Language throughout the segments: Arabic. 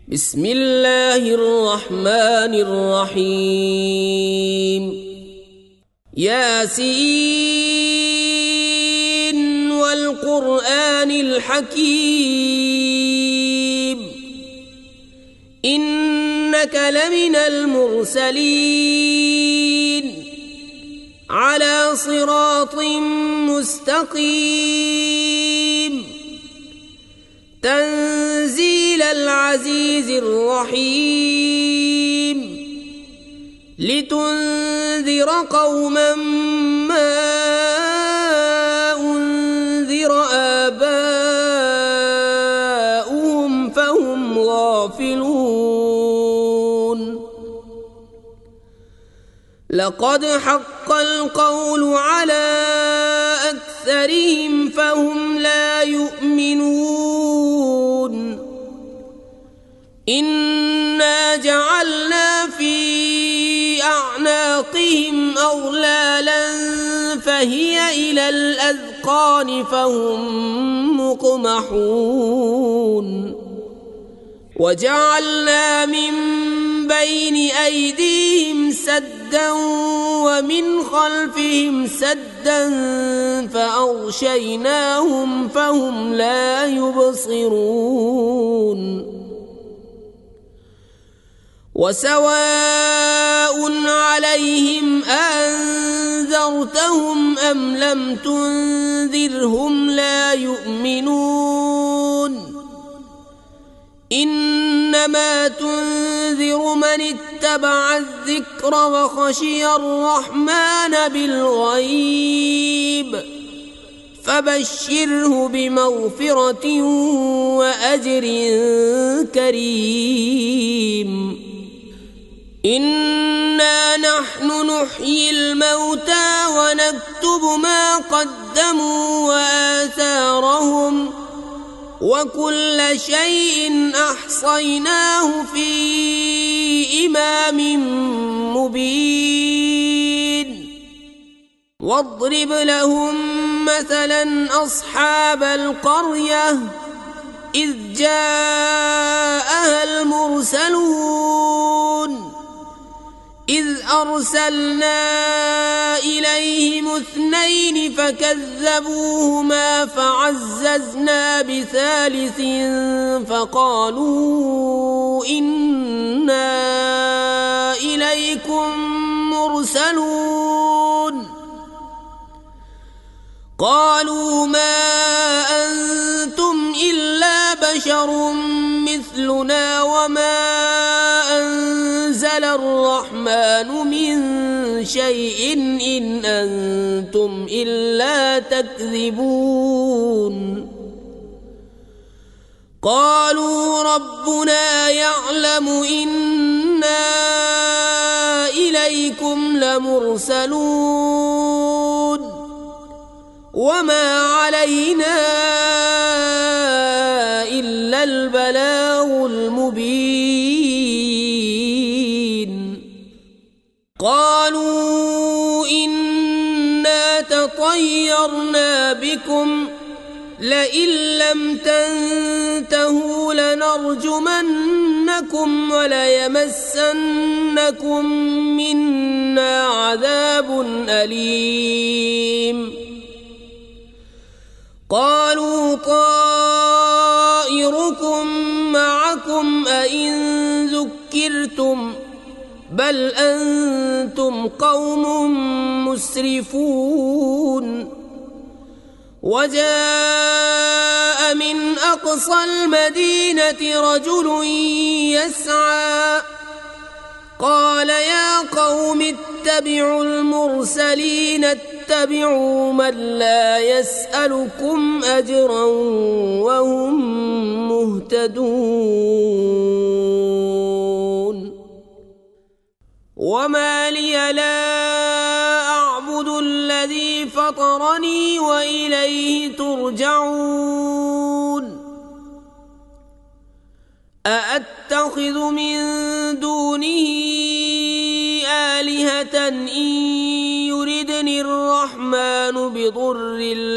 بسم الله الرحمن الرحيم ياسين والقرآن الحكيم إنك لمن المرسلين على صراط مستقيم تنزيل العزيز الرحيم لتنذر قوما ما أنذر آباؤهم فهم غافلون لقد حق القول على أكثرهم فهم لا يؤمنون إنا جعلنا في أعناقهم أغلالا فهي إلى الأذقان فهم مقمحون وجعلنا من بين أيديهم سدا ومن خلفهم سدا فأغشيناهم فهم لا يبصرون وسواء عليهم أنذرتهم أم لم تنذرهم لا يؤمنون إنما تنذر من اتبع الذكر وخشي الرحمن بالغيب فبشره بمغفرة وأجر كريم إنا نحن نحيي الموتى ونكتب ما قدموا وآثارهم وكل شيء أحصيناه في إمام مبين واضرب لهم مثلا أصحاب القرية إذ جاءها المرسلون إذ أرسلنا إليهم 2 فكذبوهما فعززنا بثالث فقالوا إنا إليكم مرسلون قالوا ما أنتم إلا بشر مثلنا وما أنزل الرحمن من شيء إن أنتم إلا تكذبون قالوا ربنا يعلم إنا إليكم لمرسلون وما علينا إلا البلاغ المبين قالوا إنا تطيرنا بكم لئن لم تنتهوا لنرجمنكم وليمسنكم منا عذاب أليم قالوا طائركم معكم أئن ذكرتم بل أنتم قوم مسرفون وجاء من أقصى المدينة رجل يسعى قال يا قوم اتبعوا المرسلين اتبعوا من لا يسألكم أجرا وهم مهتدون وما لي لا أعبد الذي فطرني وإليه ترجعون أأتخذ من دونه آلهة إن يردني الرحمن بضر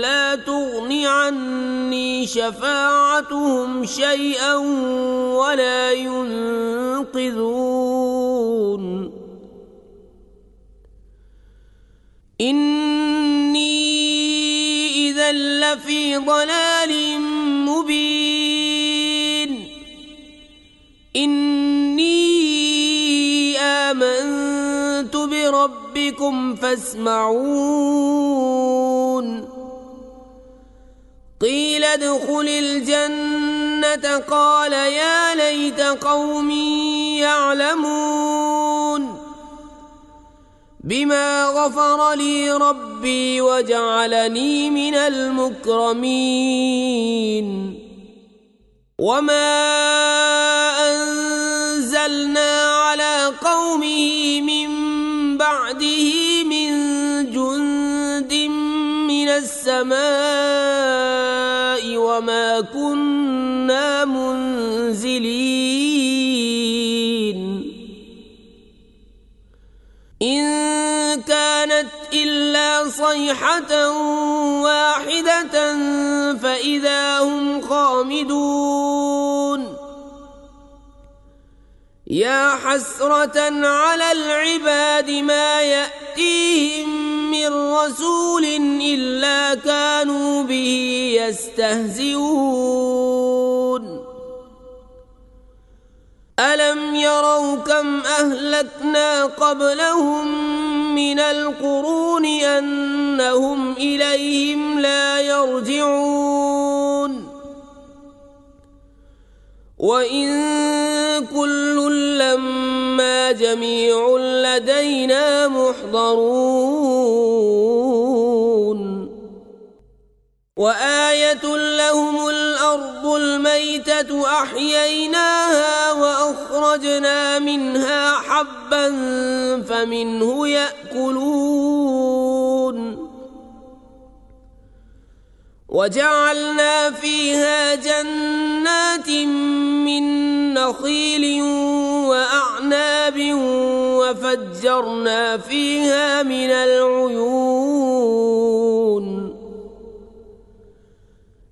لا تغن عني شفاعتهم شيئا ولا ينصرون إني إذا لفي ضلال مبين إني آمنت بربكم فاسمعون قيل ادخل الجنة قال يا ليت قومي يعلمون بما غفر لي ربي وجعلني من المكرمين وما أنزلنا على قومه من بعده من جند من السماء وما كنا منزلين إن كانت إلا صيحة واحدة فإذا هم خامدون يا حسرة على العباد ما يأتيهم من رسول إلا كانوا به يستهزئون ألم يروا كم أهلكنا قبلهم من القرون أنهم إليهم لا يرجعون وإن كل لما جميع لدينا محضرون وآية لهم الأرض الميتة أحييناها وأخرجنا منها حبا فمنه يأكلون وجعلنا فيها جنات من نخيل وأعناب وفجرنا فيها من العيون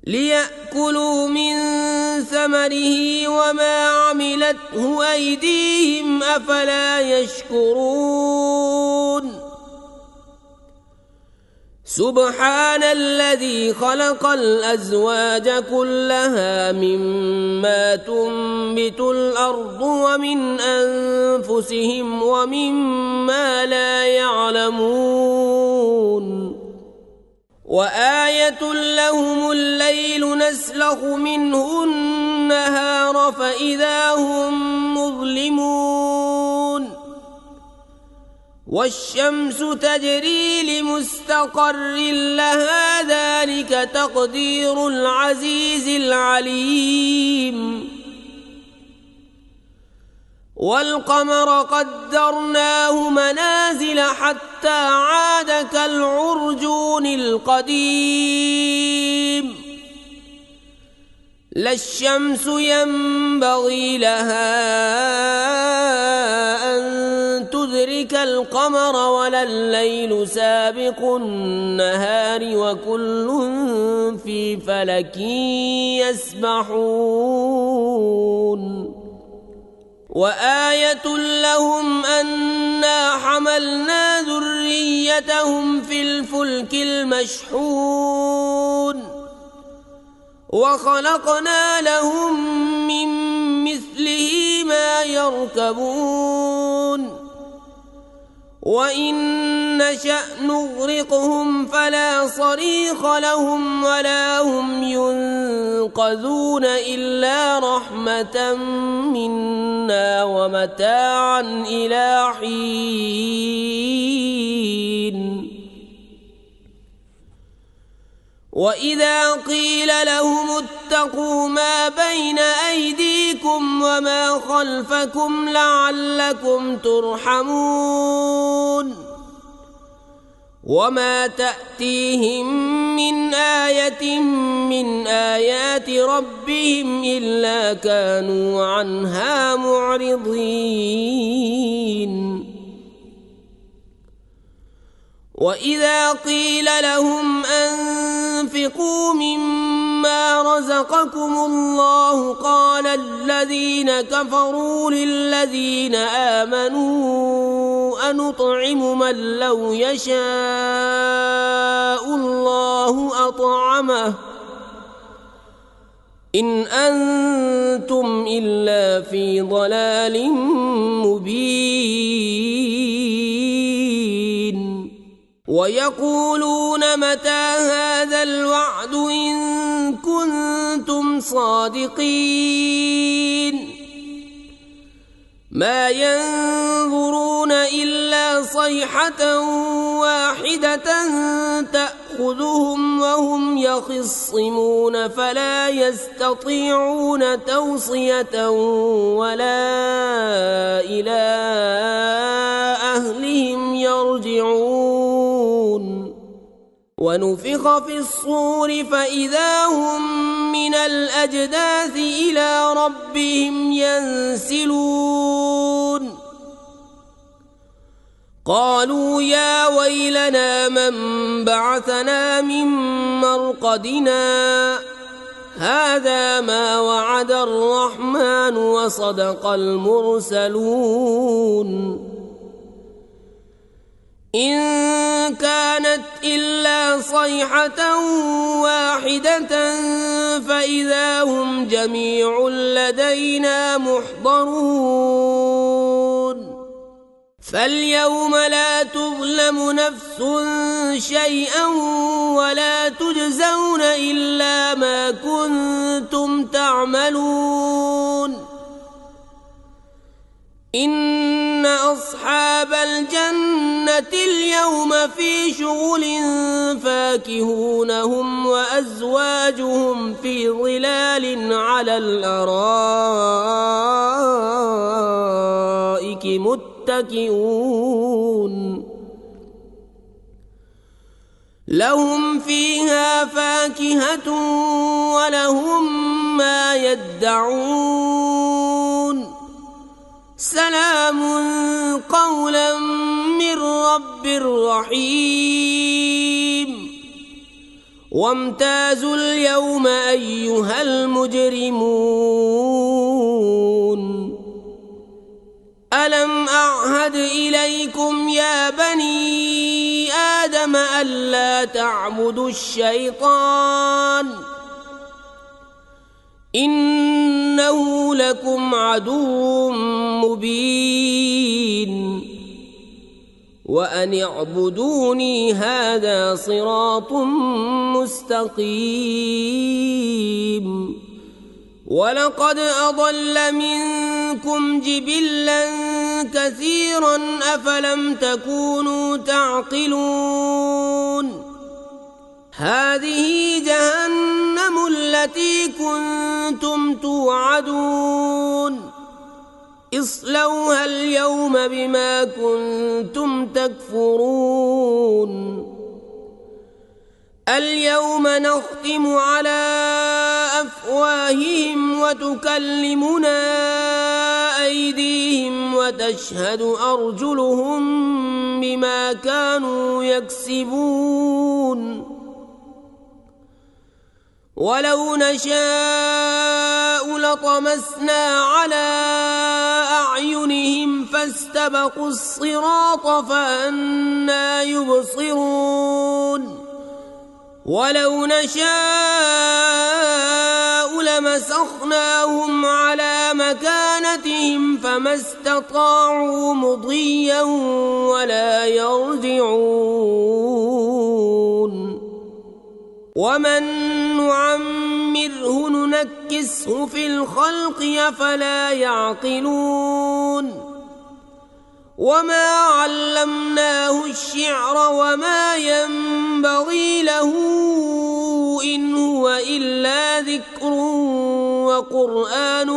ليأكلوا من ثمره وما عملته أيديهم أفلا يشكرون سبحان الذي خلق الأزواج كلها مما تنبت الأرض ومن أنفسهم ومما لا يعلمون وآية لهم الليل نسلخ منه النهار فإذا هم مظلمون والشمس تجري لمستقر لها ذلك تقدير العزيز العليم والقمر قدرناه منازل حتى عاد كالعرجون القديم لا الشمس ينبغي لها أن تدرك القمر ولا الليل سابق النهار وكل في فلك يسبحون وآية لهم أنا حملنا ذريتهم في الفلك المشحون وخلقنا لهم من مثله ما يركبون وإن نشأ نغرقهم فلا صريخ لهم ولا هم ينقذون إلا رحمة منا ومتاعا إلى حين وإذا قيل لهم اتقوا ما بين أيديكم وما خلفكم لعلكم ترحمون وما تأتيهم من آية من آيات ربهم إلا كانوا عنها معرضين وإذا قيل لهم أنفقوا مما رزقكم الله قال الذين كفروا للذين آمنوا أنطعم من لو يشاء الله أطعمه إن أنتم إلا في ضلال مبين ويقولون متى هذا الوعد إن كنتم صادقين ما ينظرون إلا صيحة واحدة تأخذهم وهم يخصمون فلا يستطيعون توصية ولا إلى أهلهم يرجعون ونفخ في الصور فإذا هم من الأجداث إلى ربهم ينسلون قالوا يا ويلنا من بعثنا من مرقدنا هذا ما وعد الرحمن وصدق المرسلون إن كانت إلا صيحة واحدة فإذا هم جميع لدينا محضرون فاليوم لا تظلم نفس شيئا ولا تجزون إلا ما كنتم تعملون إن أصحاب الجنة اليوم في شغل فاكهون هم وأزواجهم في ظلال على الأرائك متكئون لهم فيها فاكهة ولهم ما يدعون سلام قولا من رب رحيم وامتازوا اليوم أيها المجرمون ألم أعهد إليكم يا بني آدم ألا تعبدوا الشيطان إنه لكم عدو مبين وأن اعبدوني هذا صراط مستقيم ولقد أضل منكم جبلا كثيرا أفلم تكونوا تعقلون هذه جهنم التي كنتم توعدون اصلوها اليوم بما كنتم تكفرون اليوم نختم على أفواههم وتكلمنا أيديهم وتشهد أرجلهم بما كانوا يكسبون ولو نشاء لطمسنا على أعينهم فاستبقوا الصراط فأنى يبصرون ولو نشاء لمسخناهم على مكانتهم فما استطاعوا مضيا ولا يرجعون ومن نعمره ننكسه في الخلق أفلا يعقلون وما علمناه الشعر وما ينبغي له إن هو إلا ذكر وقرآن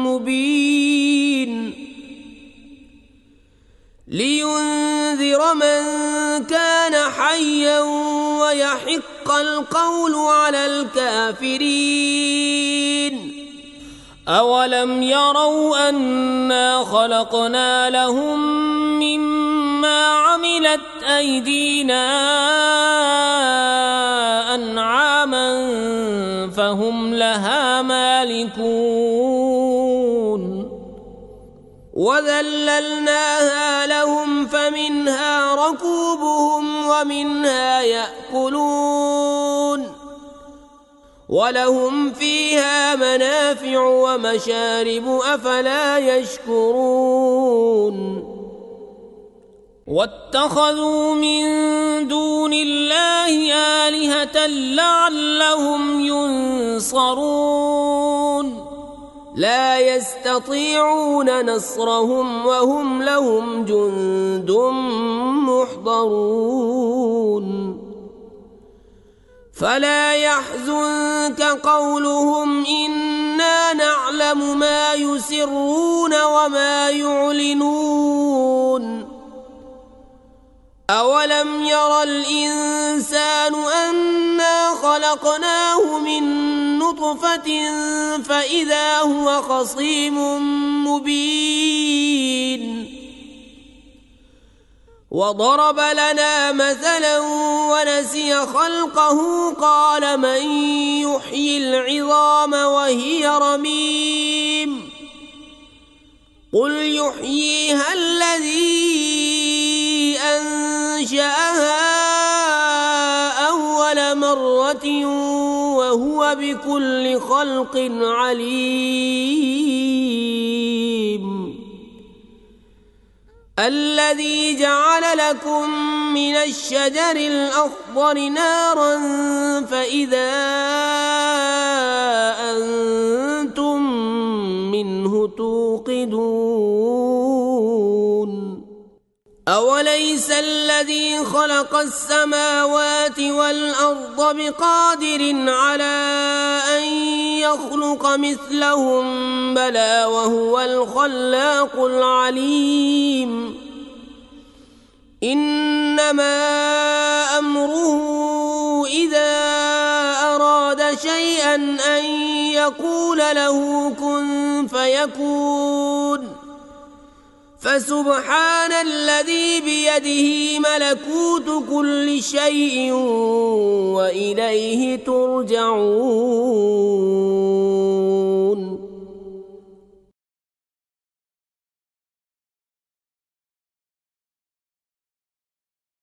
مبين لينذر من كان حيا ويحق القول على الكافرين أولم يروا أنا خلقنا لهم مما عملت أيدينا أنعاما فهم لها مالكون وذللناها لهم فمنها ركوبهم ومنها يأكلون ولهم فيها منافع ومشارب أفلا يشكرون واتخذوا من دون الله آلهة لعلهم ينصرون لا يستطيعون نصرهم وهم لهم جند محضرون فلا يحزنك قولهم إنا نعلم ما يسرون وما يعلنون أولم ير الإنسان أنا خلقناه من نطفة فإذا هو خصيم مبين وضرب لنا مثلا ونسي خلقه قال من يحيي العظام وهي رميم قل يحييها الذي أنشأها أول مرة وهو بكل خلق عليم الذي جعل لكم من الشجر الأخضر نارا فإذا أنتم منه توقدون أوليس الذي خلق السماوات والأرض بقادر على أن يخلق مثلهم بلى وهو الخلاق العليم إنما أمره إذا أراد شيئا أن يقول له كن فيكون فسبحان الذي بيده ملكوت كل شيء وإليه ترجعون